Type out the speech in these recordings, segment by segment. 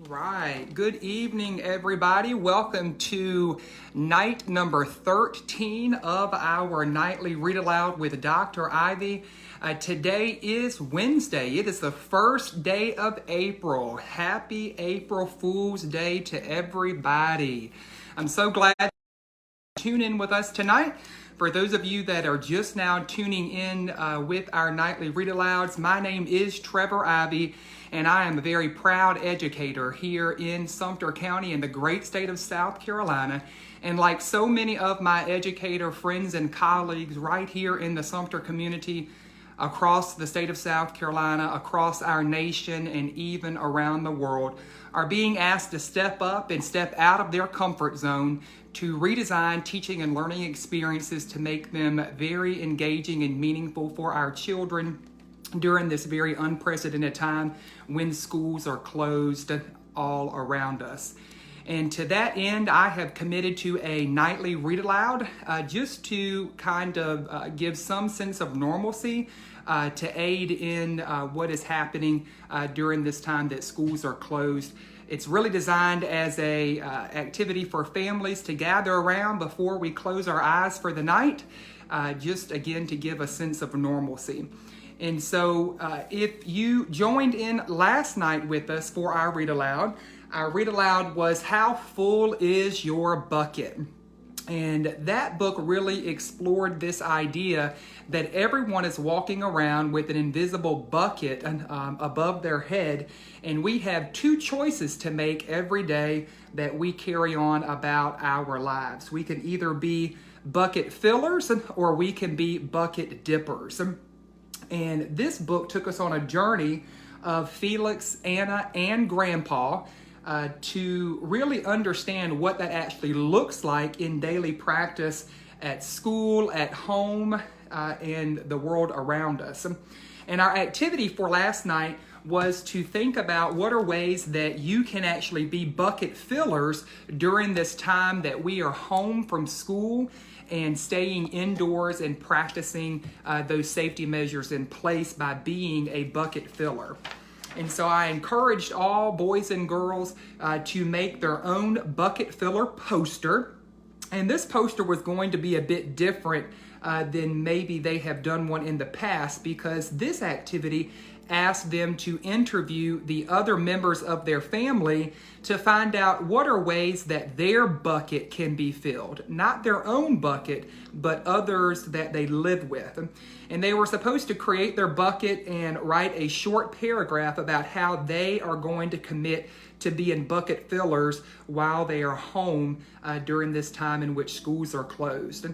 Right. Good evening, everybody. Welcome to night number 13 of our nightly Read Aloud with Dr. Ivey. Today is Wednesday. It is the first day of April. Happy April Fool's Day to everybody. I'm so glad you tune in with us tonight. For those of you that are just now tuning in with our nightly Read Alouds, my name is Trevor Ivey, and I am a very proud educator here in Sumter County in the great state of South Carolina. And like so many of my educator friends and colleagues right here in the Sumter community, across the state of South Carolina, across our nation, and even around the world, are being asked to step up and step out of their comfort zone to redesign teaching and learning experiences to make them very engaging and meaningful for our children during this very unprecedented time when schools are closed all around us. And to that end, I have committed to a nightly Read Aloud just to kind of give some sense of normalcy to aid in what is happening during this time that schools are closed. It's really designed as a activity for families to gather around before we close our eyes for the night, just again to give a sense of normalcy. And so if you joined in last night with us for our Read Aloud was How Full Is Your Bucket? And that book really explored this idea that everyone is walking around with an invisible bucket above their head, and we have two choices to make every day that we carry on about our lives. We can either be bucket fillers or we can be bucket dippers. And this book took us on a journey of Felix, Anna, and Grandpa to really understand what that actually looks like in daily practice at school, at home, and the world around us. And our activity for last night was to think about what are ways that you can actually be bucket fillers during this time that we are home from school and staying indoors and practicing those safety measures in place by being a bucket filler. And so I encouraged all boys and girls to make their own bucket filler poster. And this poster was going to be a bit different than maybe they have done one in the past, because this activity asked them to interview the other members of their family to find out what are ways that their bucket can be filled. Not their own bucket, but others that they live with. And they were supposed to create their bucket and write a short paragraph about how they are going to commit to being bucket fillers while they are home during this time in which schools are closed.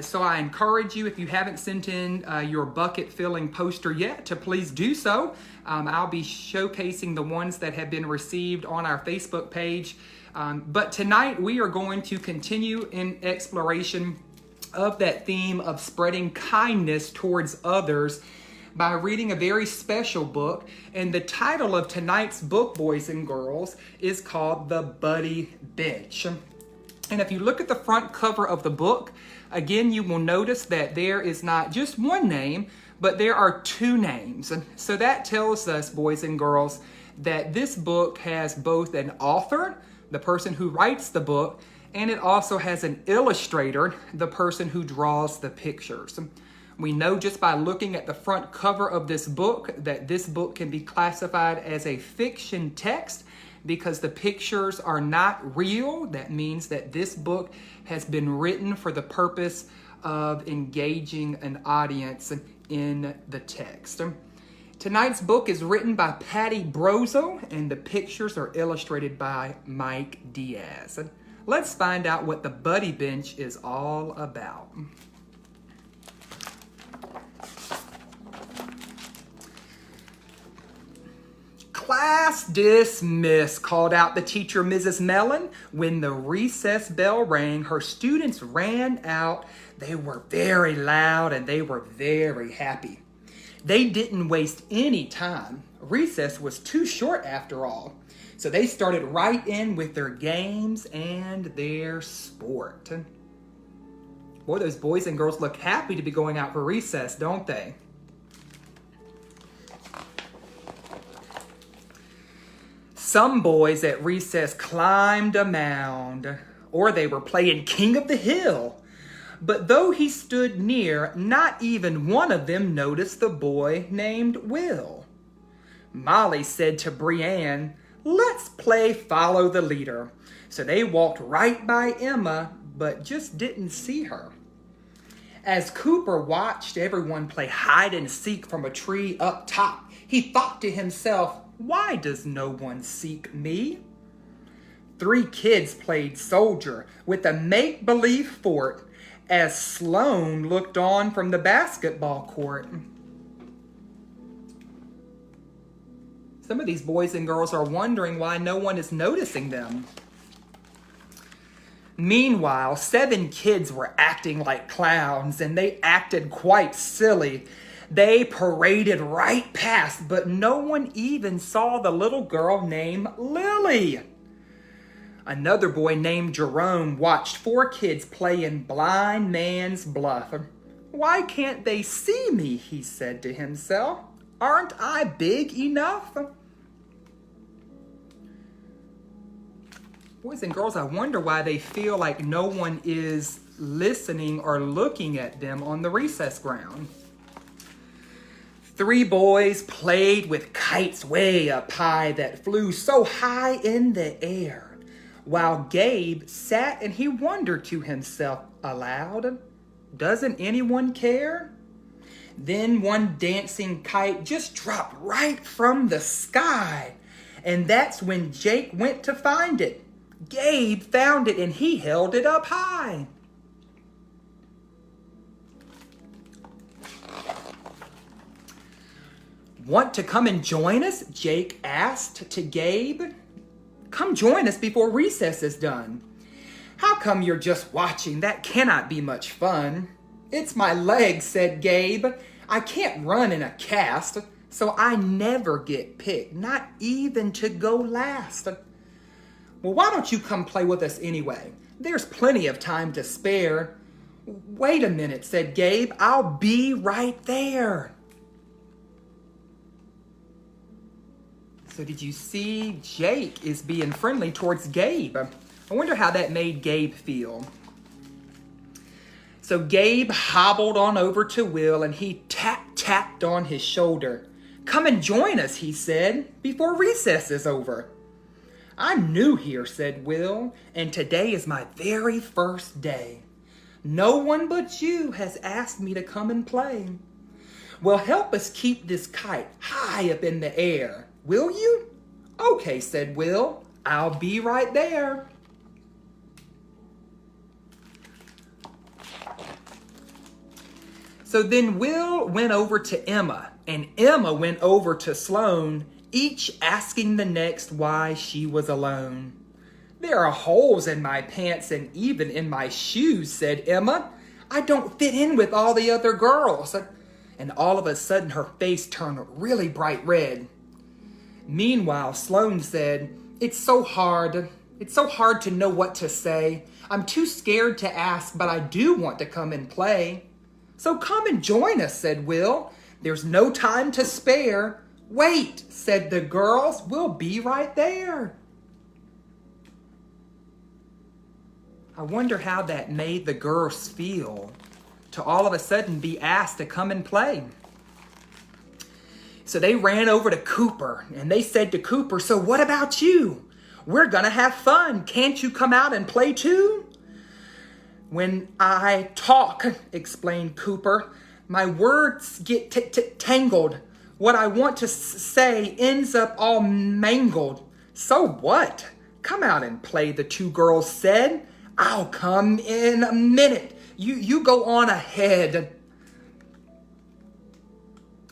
So I encourage you, if you haven't sent in your bucket filling poster yet, to please do so. I'll be showcasing the ones that have been received on our Facebook page. But tonight we are going to continue in exploration of that theme of spreading kindness towards others by reading a very special book. And the title of tonight's book, boys and girls, is called The Buddy Bench. And if you look at the front cover of the book, again, you will notice that there is not just one name, but there are two names. And so that tells us, boys and girls, that this book has both an author, the person who writes the book, and it also has an illustrator, the person who draws the pictures. We know just by looking at the front cover of this book that this book can be classified as a fiction text because the pictures are not real. That means that this book has been written for the purpose of engaging an audience in the text. Tonight's book is written by Patty Brozo, and the pictures are illustrated by Mike Diaz. Let's find out what the Buddy Bench is all about. Class dismissed, called out the teacher, Mrs. Mellon. When the recess bell rang, her students ran out. They were very loud and they were very happy. They didn't waste any time. Recess was too short after all. So they started right in with their games and their sport. Boy, those boys and girls look happy to be going out for recess, don't they? Some boys at recess climbed a mound, or they were playing King of the Hill. But though he stood near, not even one of them noticed the boy named Will. Molly said to Brianne, "Let's play follow the leader." So they walked right by Emma, but just didn't see her. As Cooper watched everyone play hide and seek from a tree up top, he thought to himself, "Why does no one seek me?" 3 kids played soldier with a make-believe fort as Sloane looked on from the basketball court. Some of these boys and girls are wondering why no one is noticing them. Meanwhile, 7 kids were acting like clowns, and they acted quite silly. They paraded right past, but no one even saw the little girl named Lily. Another boy named Jerome watched 4 kids playing blind man's bluff. "Why can't they see me?" he said to himself. "Aren't I big enough?" Boys and girls, I wonder why they feel like no one is listening or looking at them on the recess ground. 3 boys played with kites way up high that flew so high in the air, while Gabe sat and he wondered to himself aloud, "Doesn't anyone care?" Then one dancing kite just dropped right from the sky, and that's when Jake went to find it. Gabe found it and he held it up high. "Want to come and join us?" Jake asked to Gabe. "Come join us before recess is done." "How come you're just watching? That cannot be much fun." "It's my legs," said Gabe. "I can't run in a cast, so I never get picked, not even to go last." "Well, why don't you come play with us anyway? There's plenty of time to spare." "Wait a minute," said Gabe. "I'll be right there." So did you see Jake is being friendly towards Gabe? I wonder how that made Gabe feel. So Gabe hobbled on over to Will and he tapped on his shoulder. "Come and join us," he said, "before recess is over." "I'm new here," said Will, "and today is my very first day. No one but you has asked me to come and play." "Well, help us keep this kite high up in the air. Will you?" "Okay," said Will. "I'll be right there." So then Will went over to Emma, and Emma went over to Sloane, each asking the next why she was alone. "There are holes in my pants and even in my shoes," said Emma. "I don't fit in with all the other girls." And all of a sudden her face turned really bright red. Meanwhile, Sloane said, It's so hard to know what to say. I'm too scared to ask, but I do want to come and play." "So come and join us," said Will. "There's no time to spare." "Wait," said the girls. "We'll be right there." I wonder how that made the girls feel to all of a sudden be asked to come and play. So they ran over to Cooper and they said to Cooper, "So what about you? We're gonna have fun. Can't you come out and play too?" "When I talk," explained Cooper, "my words get tangled. What I want to say ends up all mangled." "So what? Come out and play," the 2 girls said. "I'll come in a minute. You go on ahead."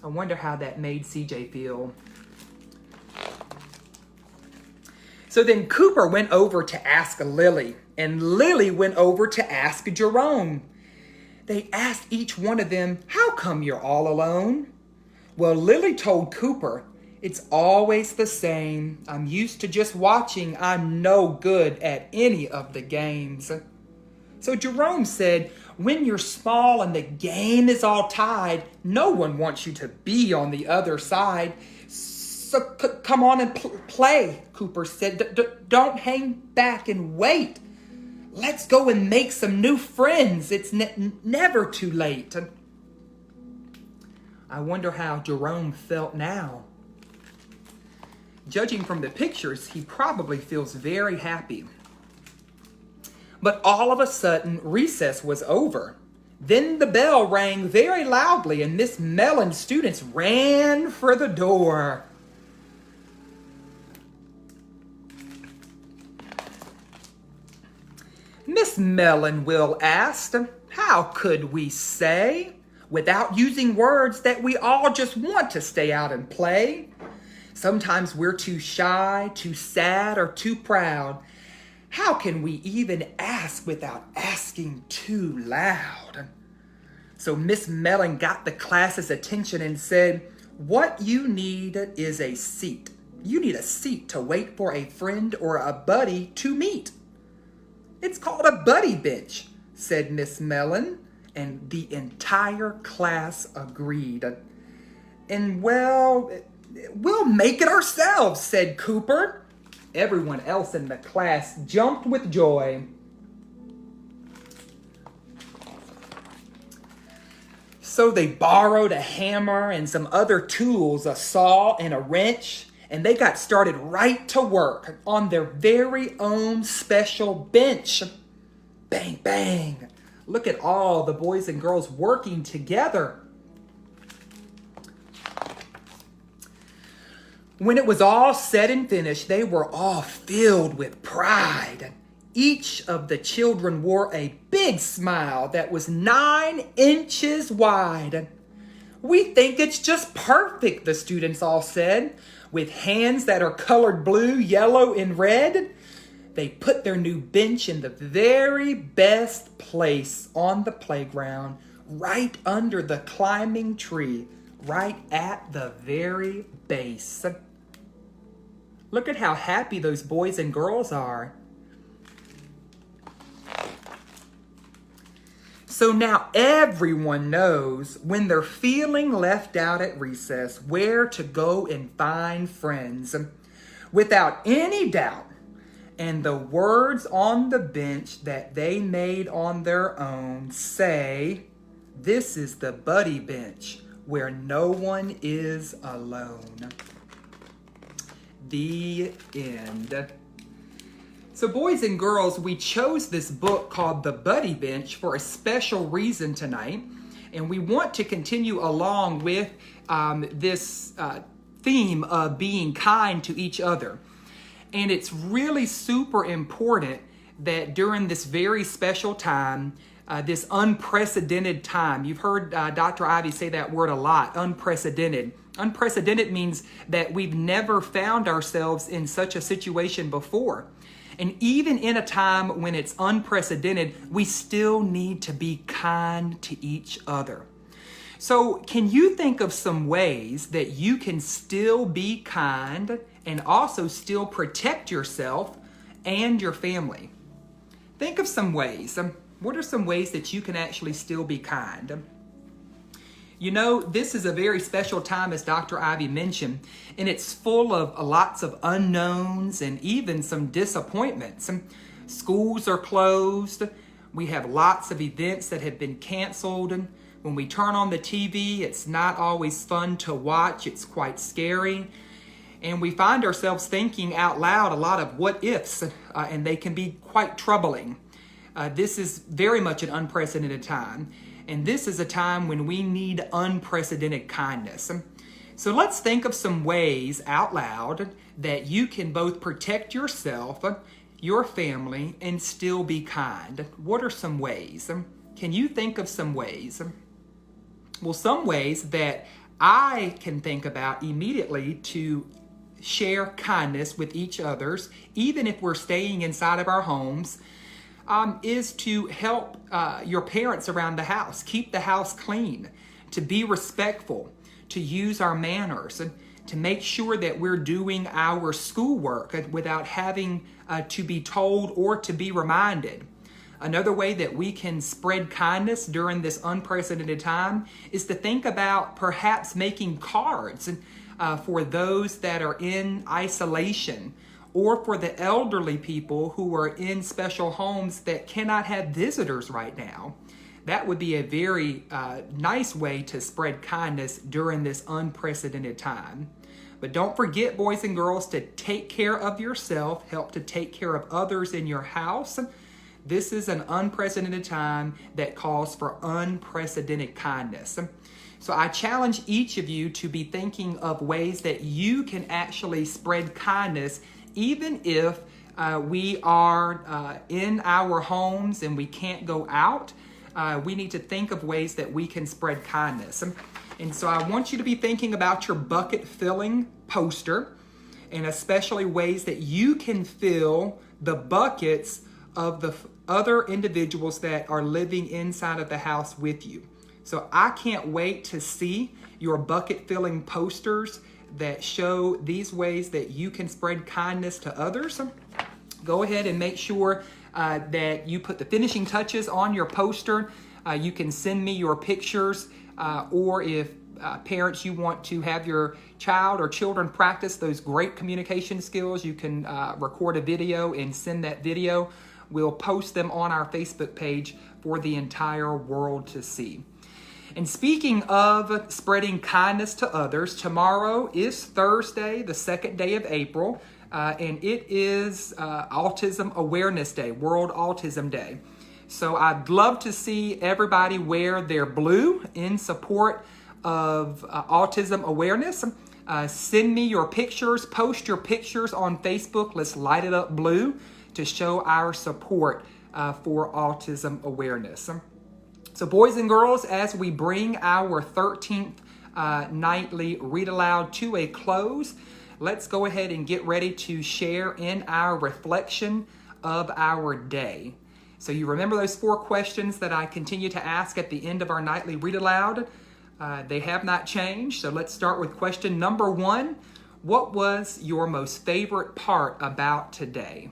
I wonder how that made CJ feel. So then Cooper went over to ask Lily, and Lily went over to ask Jerome. They asked each one of them, "How come you're all alone?" Well, Lily told Cooper, "It's always the same. I'm used to just watching. I'm no good at any of the games." So Jerome said, "When you're small and the game is all tied, no one wants you to be on the other side. So come on and play, Cooper said. Don't hang back and wait. Let's go and make some new friends. It's never too late. I wonder how Jerome felt now. Judging from the pictures, he probably feels very happy. But all of a sudden, recess was over. Then the bell rang very loudly, and Miss Mellon's students ran for the door. Miss Mellon, Will asked, how could we say, without using words, that we all just want to stay out and play? Sometimes we're too shy, too sad, or too proud. How can we even ask without asking too loud? So Miss Mellon got the class's attention and said, what you need is a seat. You need a seat to wait for a friend or a buddy to meet. It's called a buddy bench, said Miss Mellon, and the entire class agreed. And well, we'll make it ourselves, said Cooper. Everyone else in the class jumped with joy. So they borrowed a hammer and some other tools, a saw and a wrench, and they got started right to work on their very own special bench. Bang, bang. Look at all the boys and girls working together. When it was all said and finished, they were all filled with pride. Each of the children wore a big smile that was 9 inches wide. We think it's just perfect, the students all said. With hands that are colored blue, yellow, and red, they put their new bench in the very best place on the playground, right under the climbing tree, right at the very base. Look at how happy those boys and girls are. So now everyone knows when they're feeling left out at recess where to go and find friends. Without any doubt, and the words on the bench that they made on their own say, this is the buddy bench where no one is alone. The end. So boys and girls, we chose this book called The Buddy Bench for a special reason tonight. And we want to continue along with this theme of being kind to each other. And it's really super important that during this very special time, this unprecedented time, you've heard Dr. Ivey say that word a lot, unprecedented. Unprecedented means that we've never found ourselves in such a situation before. And even in a time when it's unprecedented, we still need to be kind to each other. So can you think of some ways that you can still be kind and also still protect yourself and your family? Think of some ways. What are some ways that you can actually still be kind? You know, this is a very special time, as Dr. Ivey mentioned, and it's full of lots of unknowns and even some disappointments. Schools are closed. We have lots of events that have been canceled. And when we turn on the TV, it's not always fun to watch. It's quite scary. And we find ourselves thinking out loud a lot of what ifs, and they can be quite troubling. This is very much an unprecedented time. And this is a time when we need unprecedented kindness. So let's think of some ways out loud that you can both protect yourself, your family, and still be kind. What are some ways? Can you think of some ways? Well, some ways that I can think about immediately to share kindness with each others, even if we're staying inside of our homes, is to help your parents around the house, keep the house clean, to be respectful, to use our manners, and to make sure that we're doing our schoolwork without having to be told or to be reminded. Another way that we can spread kindness during this unprecedented time is to think about perhaps making cards for those that are in isolation, or for the elderly people who are in special homes that cannot have visitors right now. That would be a very nice way to spread kindness during this unprecedented time. But don't forget, boys and girls, to take care of yourself, help to take care of others in your house. This is an unprecedented time that calls for unprecedented kindness. So I challenge each of you to be thinking of ways that you can actually spread kindness, even if we are in our homes and we can't go out. We need to think of ways that we can spread kindness. And so I want you to be thinking about your bucket filling poster, and especially ways that you can fill the buckets of the other individuals that are living inside of the house with you. So I can't wait to see your bucket filling posters that show these ways that you can spread kindness to others. Go ahead and make sure that you put the finishing touches on your poster. You can send me your pictures, or if parents, you want to have your child or children practice those great communication skills, you can record a video and send that video. We'll post them on our Facebook page for the entire world to see. And speaking of spreading kindness to others, tomorrow is Thursday, the 2nd day of April, and it is Autism Awareness Day, World Autism Day. So I'd love to see everybody wear their blue in support of autism awareness. Send me your pictures, post your pictures on Facebook. Let's light it up blue to show our support for autism awareness. So boys and girls, as we bring our 13th nightly Read Aloud to a close, let's go ahead and get ready to share in our reflection of our day. So you remember those 4 questions that I continue to ask at the end of our nightly Read Aloud? They have not changed. So let's start with question number 1. What was your most favorite part about today?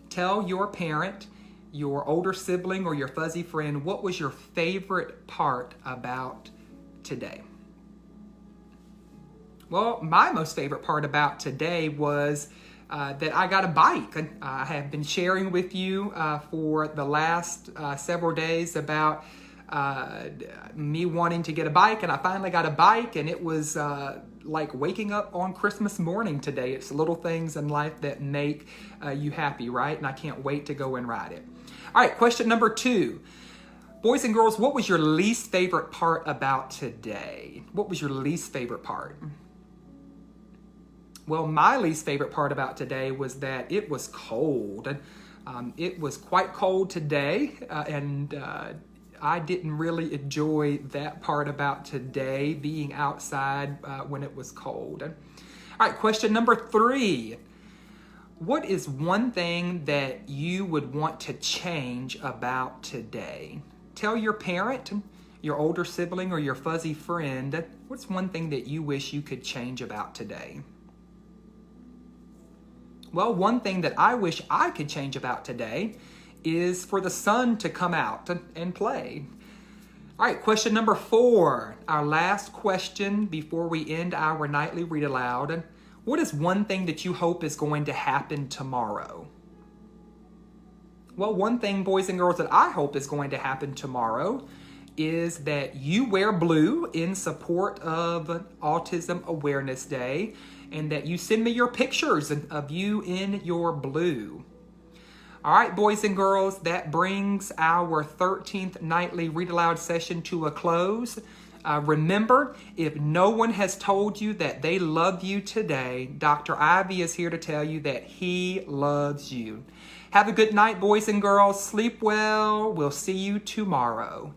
Tell your parent, your older sibling, or your fuzzy friend, what was your favorite part about today? Well, my most favorite part about today was that I got a bike. I have been sharing with you for the last several days about me wanting to get a bike, and I finally got a bike, and it was like waking up on Christmas morning today. It's little things in life that make you happy, right? And I can't wait to go and ride it. All right, question number 2. Boys and girls, what was your least favorite part about today? What was your least favorite part? Well, my least favorite part about today was that it was cold. It was quite cold today, and I didn't really enjoy that part about today, being outside when it was cold. All right, question number 3. What is one thing that you would want to change about today? Tell your parent, your older sibling, or your fuzzy friend, what's one thing that you wish you could change about today? Well, one thing that I wish I could change about today is for the sun to come out and play. All right, question number 4, our last question before we end our nightly Read Aloud. What is one thing that you hope is going to happen tomorrow? Well, one thing, boys and girls, that I hope is going to happen tomorrow is that you wear blue in support of Autism Awareness Day, and that you send me your pictures of you in your blue. All right, boys and girls, that brings our 13th nightly Read Aloud session to a close. Remember, if no one has told you that they love you today, Dr. Ivey is here to tell you that he loves you. Have a good night, boys and girls. Sleep well. We'll see you tomorrow.